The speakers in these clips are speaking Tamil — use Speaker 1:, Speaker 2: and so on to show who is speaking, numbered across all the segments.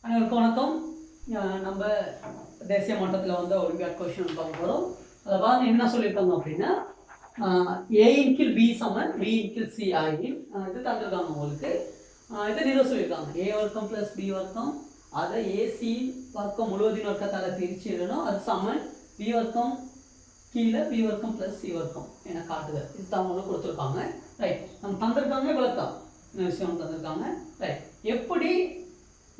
Speaker 1: அனைவருக்கும் வணக்கம். நம்ம தேசிய மட்டத்தில் வந்து ஒலிம்பியாட் கொஸ்டின் பார்க்க போகிறோம். அதை பார்த்து என்ன சொல்லியிருக்காங்க அப்படின்னா ஏயின் கீழ் பி சமன் பியின் கீழ் சி ஆகின் இது தந்துருக்காங்க உங்களுக்கு. இதை நிறுவ சொல்லியிருக்காங்க. ஏ வர்க்கம் ப்ளஸ் பி வர்க்கம் அதை ஏசி வர்க்கம் முழுவதின் வர்க்கத்தால் பிரித்து எழுதணும். அது சமன் பி வர்க்கம் கீழே பி வர்க்கம் ப்ளஸ் சி வர்க்கம் என காட்டுது. இது தான் கொடுத்துருக்காங்க. ரைட், நம்ம தந்திருக்காங்க விளக்கம் விஷயம் தந்திருக்காங்க. ரைட், எப்படி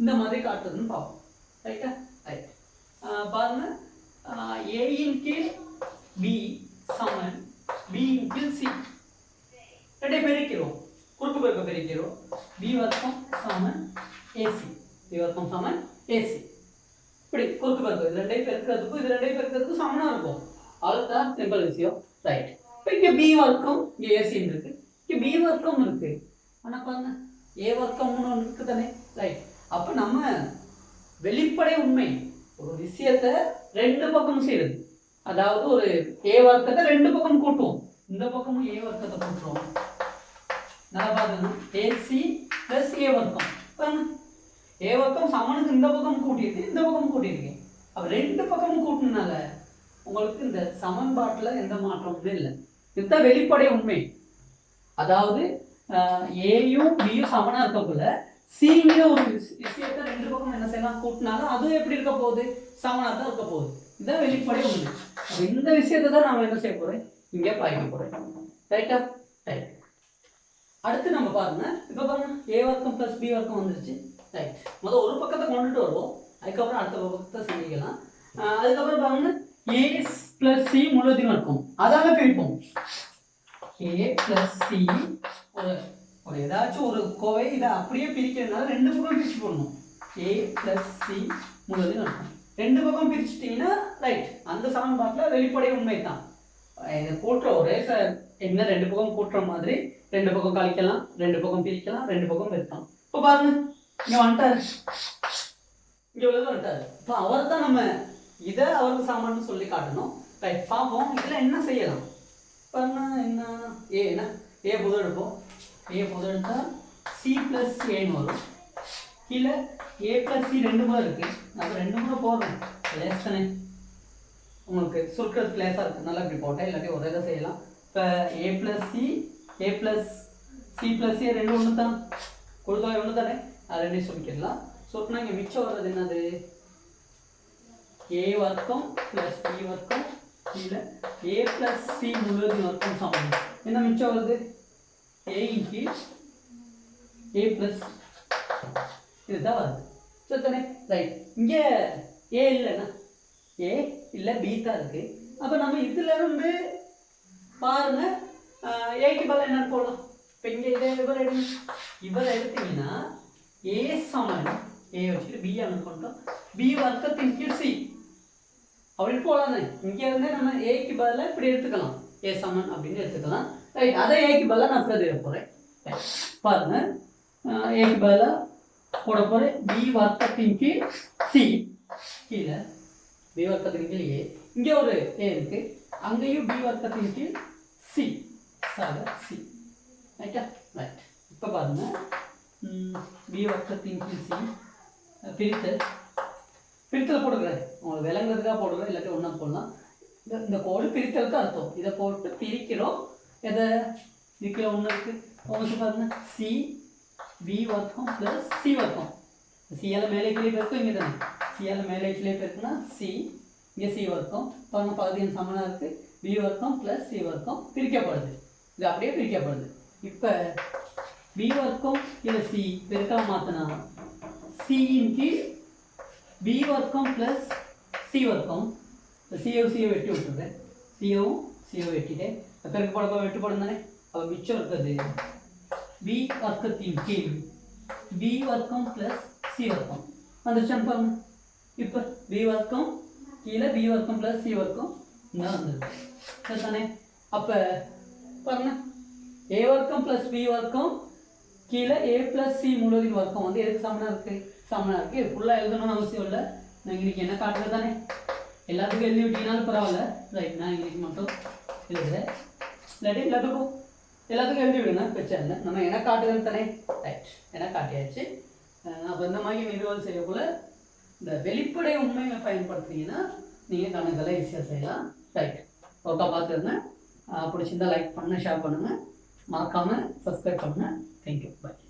Speaker 1: இந்த மாதிரி காட்டுதுன்னு பார்ப்போம். ரைட்டா? ரைட், பாருங்க. ஏயின் கீழ் பி சமன் பியின் கீழ் சி ரெண்டே பெருக்கிறோம், குறுக்கு பெருக்க பெருக்கிறோம். பி வர்க்கம் சமன் ஏசி, பி வர்க்கம் சமன் ஏசி. இப்படி குறுக்கு பெருக்கம் இது ரெண்டையும் பெருக்கிறதுக்கும் இது ரெண்டையும் பெருக்கிறதுக்கும் சமனாக இருக்கும். அதுதான் சிம்பிள் விஷயம். ரைட், இப்போ இங்கே பி வர்க்கம் இங்கே ஏசின்னு இருக்கு, இங்கே பி வர்க்கம் இருக்கு. ஆனால் பாருங்க ஏ வர்க்கம்னு ஒன்று இருக்கு தானே. ரைட், அப்போ நம்ம வெளிப்படை உண்மை ஒரு விஷயத்தை ரெண்டு பக்கமும் செய்யுது. அதாவது ஒரு ஏ வர்க்கத்தை ரெண்டு பக்கம் கூட்டுவோம். இந்த பக்கமும் ஏ வர்க்கத்தை கூட்டுறோம். நல்லா பாருங்க, ஏசி பிளஸ் ஏ வர்க்கம். ஏ வர்க்கம் சமனுக்கு இந்த பக்கம் கூட்டியிருக்கு, இந்த பக்கம் கூட்டியிருக்கேன். அப்போ ரெண்டு பக்கமும் கூட்டினால உங்களுக்கு இந்த சமன்பாட்டில் எந்த மாற்றமும் இல்லை. இதுதான் வெளிப்படை உண்மை. அதாவது ஏயும் பியும் சமனா இருக்கக்குள்ள சிங்கிற ஒரு விஷயத்தை ரெண்டு பக்கம் என்ன செய்யலாம் கூட்டினாலும் அது எப்படி இருக்க போகுது, சமனா தான் இருக்க போகுது. இதுதான் வெளிப்படை உண்மை. இந்த விஷயத்தை தான் நாம என்ன செய்ய போறேன், இங்கே பாய்க்க போறேன். ரைட்டா? ரைட், அடுத்து நம்ம பாருங்க. இப்போ பாருங்க ஏ வர்க்கம் பிளஸ் பி வர்க்கம் வந்துருச்சு. ரைட், முதல் ஒரு பக்கத்தை கொண்டுட்டு வருவோம், அதுக்கப்புறம் அடுத்த பக்கத்தை செஞ்சுக்கலாம். அதுக்கப்புறம் பாருங்க ஏ பிளஸ் சி முழுவதின் வர்க்கம் அதால பிரிப்போம். ஏ பிளஸ் சி ஒரு ஏதாச்சும் ஒரு கோவை இதை அப்படியே பிரிக்கிறதுனால ரெண்டு பக்கம் பிரிச்சு போடணும். ஏ பிளஸ் சி முழுவதின் வர்க்கம் ரெண்டு பக்கம் பிரிச்சுட்டீங்கன்னா ரைட், அந்த சமன்பாட்டில் வெளிப்படை உண்மை தான். இதை கூட்டுற ஒரே என்ன ரெண்டு பக்கம் கூட்டுற மாதிரி ரெண்டு பக்கம் கழிக்கலாம், ரெண்டு பக்கம் பிரிக்கலாம், ரெண்டு பக்கம் பெருக்கலாம். இப்போ பாருங்க இங்கே வந்துட்டாரு, இங்கே வந்துட்டாரு. இப்போ அவர் தான் நம்ம இதை அவருக்கு சமன்னு சொல்லி காட்டணும். ரைட், பார்ப்போம் இதில் என்ன செய்யலாம். பாருங்க என்ன ஏன்னா ஏ பொது எடுப்போம். ஏ பொது எடுத்தால் சி பிளஸ் ஏன்னு வரும். கீழே ஏ பிளஸ் சி ரெண்டு முறை இருக்கு, அப்போ ரெண்டு முறை போடுறோம். லேஸ் தானே, உங்களுக்கு சுருக்கிறதுக்கு லேஸாக இருக்குது, நல்லா இப்படி போட்டேன். இல்லாட்டி ஒரே இதை செய்யலாம். இப்போ ஏ plus C, A plus C plus A ரெண்டு ஒன்று தான், கொடுத்தா ஒன்று தானே, அது ரெண்டையும் சுருக்கிடலாம். சுருக்கினா இங்கே மிச்சம் வர்றது என்னது, ஏ வர்க்கம் பிளஸ் பி வர்க்கம் கீழே ஏ பிளஸ் சி முழுவதின் வர்க்கம் சமம். என்ன மிச்சம் வருது, ஏ இன்டி ஏ பிளஸ் இதுதான் வருது. சரிதானே? ரைட், இங்கே ஏ இல்லைன்னா ஏ இல்லை பி தான் இருக்கு. அப்போ நம்ம இதுல இருந்து பாருங்க ஏக்கு பதில் என்னன்னு போடலாம். இப்போ இங்கே இதை இவர் எடுத்தீங்கன்னா ஏ சமன் ஏ வச்சுட்டு பி அனு கொண்டோம், பி வர்க்கத்தின் கீழ் சி அப்படின்னு போகலாம். இங்கே இருந்தே நம்ம ஏக்கு பதிலாக இப்படி எடுத்துக்கலாம், ஏ சமன் அப்படின்னு எடுத்துக்கலாம். ரைட், அதை ஏக்கு பதிலாக நான் பிரதிட போகிறேன். பாருங்க, ஏக்கு பதிலாக போட போகிறேன் பி வர்க்கத்தின் கீழ் சி, கீழே பி வர்க்கத்தின் கீழ் ஏ, இங்கே ஒரு ஏ இருக்கு, அங்கேயும் பி வர்க்கத்தின் கீழ் சி, சி. ரைட்டா? ரைட், இப்போ பாருங்க பி வர்க்கத்தின் கீழ் சி பிரித்தல் போடுகிறேன், உங்களுக்கு விளங்குறதுக்காக போடுறேன், இல்லாட்டி ஒன்றா போடலாம். இந்த கோடு பிரித்தலுக்கு அர்த்தம். இதை போட்டு பிரிக்கிறோம். எதை இதுக்குள்ள ஒன்று இருக்கு, உங்களுக்கு பாருங்க சி பி வர்க்கம் பிளஸ் சி வர்க்கம். சியால் மேலே கீழே பெருக்கும், இங்கே தானே சியால் மேலே கீழே பெருக்குன்னா சி, இங்கே சி வர்க்கம். பாருங்க பகுதியின் சமனாக இருக்கு, பி வர்க்கம் பிளஸ் சி வர்க்கம் பிரிக்கப்படுது, இது அப்படியே பிரிக்கப்படுது. இப்போ பி வர்க்கம் கீழே சி பெருக்காக மாற்றினா சியின் கீழ் பி வர்க்கம் பிளஸ் சி வர்க்கம். சிஓ வெட்டி விட்டுருக்கேன், சிஓ வெட்டிட்டேன். பெருக்கு போட வெட்டு போடும் தானே. அப்போ மிச்சம் இருக்கிறது பி வர்க்கத்தின் கீழ் பி வர்க்கம் பிளஸ் சி வர்க்கம் வந்துருச்சான்னு பாருங்க. இப்போ பி வர்க்கம் கீழே பி வர்க்கம் பிளஸ் சி வர்க்கம் இங்கே வந்துருக்கு. சரி தானே? அப்போ பாருங்க ஏ வர்க்கம் பிளஸ் பி வர்க்கம் கீழே ஏ பிளஸ் சி முழுவதின் வர்க்கம் வந்து எதுக்கு சமனாக இருக்குது, சமனாக இருக்குது. இது ஃபுல்லாக எழுதணும்னு அவசியம் இல்லை. நான் இன்னைக்கு என்ன காட்டுறது தானே, எல்லாத்துக்கும் எழுதி விட்டீங்கனாலும் பரவாயில்ல. ரைட், நான் இன்னைக்கு மட்டும் எழுதுறேன், இல்லாட்டி எல்லாத்துக்கும் எழுதி விடுங்க, பிரச்சனை இல்லை. நம்ம என்ன காட்டுதுன்னு தானே. ரைட், என்ன காட்டியாச்சு. அப்போ இந்த மாதிரி நிறுவல் செய்யக்குள்ள இந்த வெளிப்படை உண்மையை பயன்படுத்துனீங்கன்னா நீங்கள் கணக்கெல்லாம் ஈஸியாக செய்யலாம். ரைட், ஒர்க்காக பார்த்துருந்தேன். பிடிச்சிருந்தா லைக் பண்ணுங்கள், ஷேர் பண்ணுங்கள், மறக்காமல் சப்ஸ்கிரைப் பண்ணுங்கள். தேங்க்யூ, பாய்.